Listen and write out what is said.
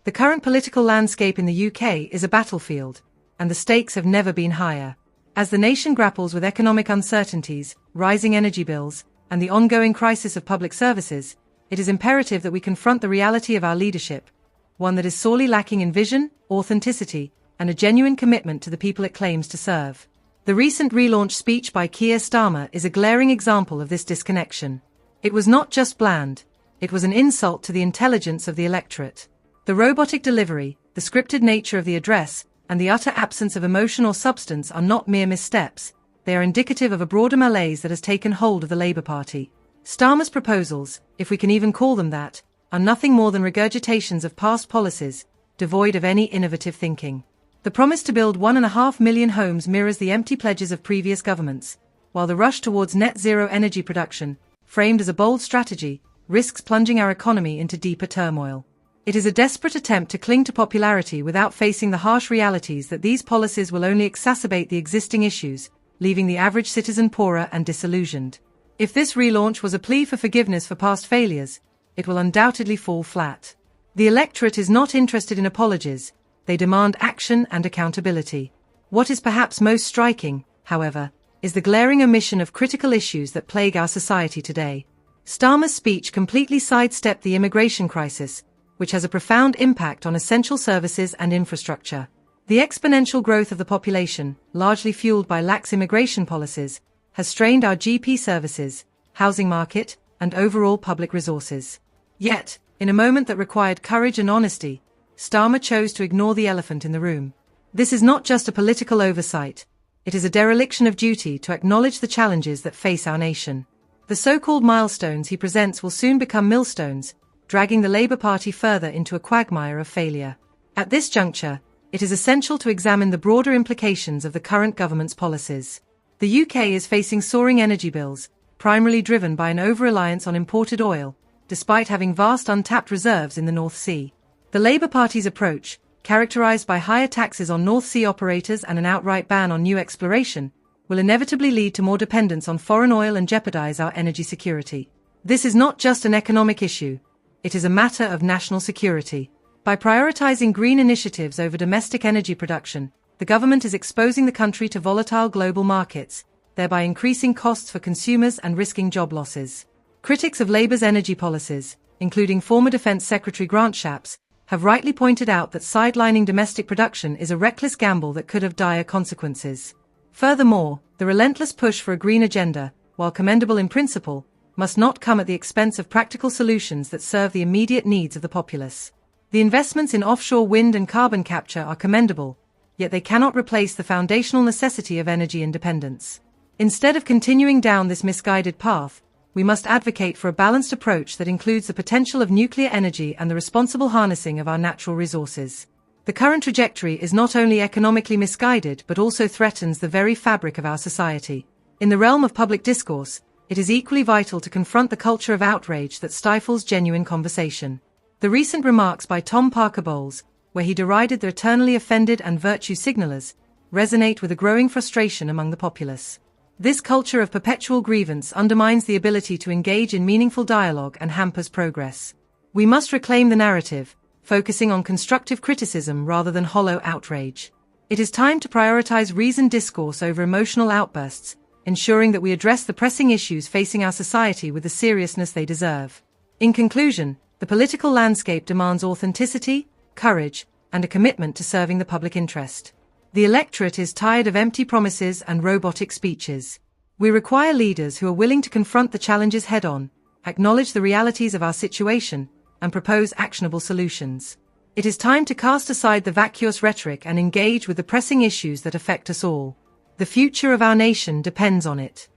The current political landscape in the UK is a battlefield, and the stakes have never been higher. As the nation grapples with economic uncertainties, rising energy bills, and the ongoing crisis of public services, it is imperative that we confront the reality of our leadership, one that is sorely lacking in vision, authenticity, and a genuine commitment to the people it claims to serve. The recent relaunch speech by Keir Starmer is a glaring example of this disconnection. It was not just bland, it was an insult to the intelligence of the electorate. The robotic delivery, the scripted nature of the address, and the utter absence of emotion or substance are not mere missteps, they are indicative of a broader malaise that has taken hold of the Labour Party. Starmer's proposals, if we can even call them that, are nothing more than regurgitations of past policies, devoid of any innovative thinking. The promise to build 1.5 million homes mirrors the empty pledges of previous governments, while the rush towards net zero energy production, framed as a bold strategy, risks plunging our economy into deeper turmoil. It is a desperate attempt to cling to popularity without facing the harsh realities that these policies will only exacerbate the existing issues, leaving the average citizen poorer and disillusioned. If this relaunch was a plea for forgiveness for past failures, it will undoubtedly fall flat. The electorate is not interested in apologies, they demand action and accountability. What is perhaps most striking, however, is the glaring omission of critical issues that plague our society today. Starmer's speech completely sidestepped the immigration crisis, which has a profound impact on essential services and infrastructure. The exponential growth of the population, largely fueled by lax immigration policies, has strained our GP services, housing market, and overall public resources. Yet, in a moment that required courage and honesty, Starmer chose to ignore the elephant in the room. This is not just a political oversight, it is a dereliction of duty to acknowledge the challenges that face our nation. The so-called milestones he presents will soon become millstones, dragging the Labour Party further into a quagmire of failure. At this juncture, it is essential to examine the broader implications of the current government's policies. The UK is facing soaring energy bills, primarily driven by an over-reliance on imported oil, despite having vast untapped reserves in the North Sea. The Labour Party's approach, characterised by higher taxes on North Sea operators and an outright ban on new exploration, will inevitably lead to more dependence on foreign oil and jeopardise our energy security. This is not just an economic issue, it is a matter of national security. By prioritising green initiatives over domestic energy production, the government is exposing the country to volatile global markets, thereby increasing costs for consumers and risking job losses. Critics of Labour's energy policies, including former Defence Secretary Grant Shapps, have rightly pointed out that sidelining domestic production is a reckless gamble that could have dire consequences. Furthermore, the relentless push for a green agenda, while commendable in principle, must not come at the expense of practical solutions that serve the immediate needs of the populace. The investments in offshore wind and carbon capture are commendable, yet they cannot replace the foundational necessity of energy independence. Instead of continuing down this misguided path, we must advocate for a balanced approach that includes the potential of nuclear energy and the responsible harnessing of our natural resources. The current trajectory is not only economically misguided but also threatens the very fabric of our society. In the realm of public discourse, it is equally vital to confront the culture of outrage that stifles genuine conversation. The recent remarks by Tom Parker Bowles, where he derided the eternally offended and virtue signallers, resonate with a growing frustration among the populace. This culture of perpetual grievance undermines the ability to engage in meaningful dialogue and hampers progress. We must reclaim the narrative, focusing on constructive criticism rather than hollow outrage. It is time to prioritize reasoned discourse over emotional outbursts, ensuring that we address the pressing issues facing our society with the seriousness they deserve. In conclusion, the political landscape demands authenticity, courage, and a commitment to serving the public interest. The electorate is tired of empty promises and robotic speeches. We require leaders who are willing to confront the challenges head-on, acknowledge the realities of our situation, and propose actionable solutions. It is time to cast aside the vacuous rhetoric and engage with the pressing issues that affect us all. The future of our nation depends on it.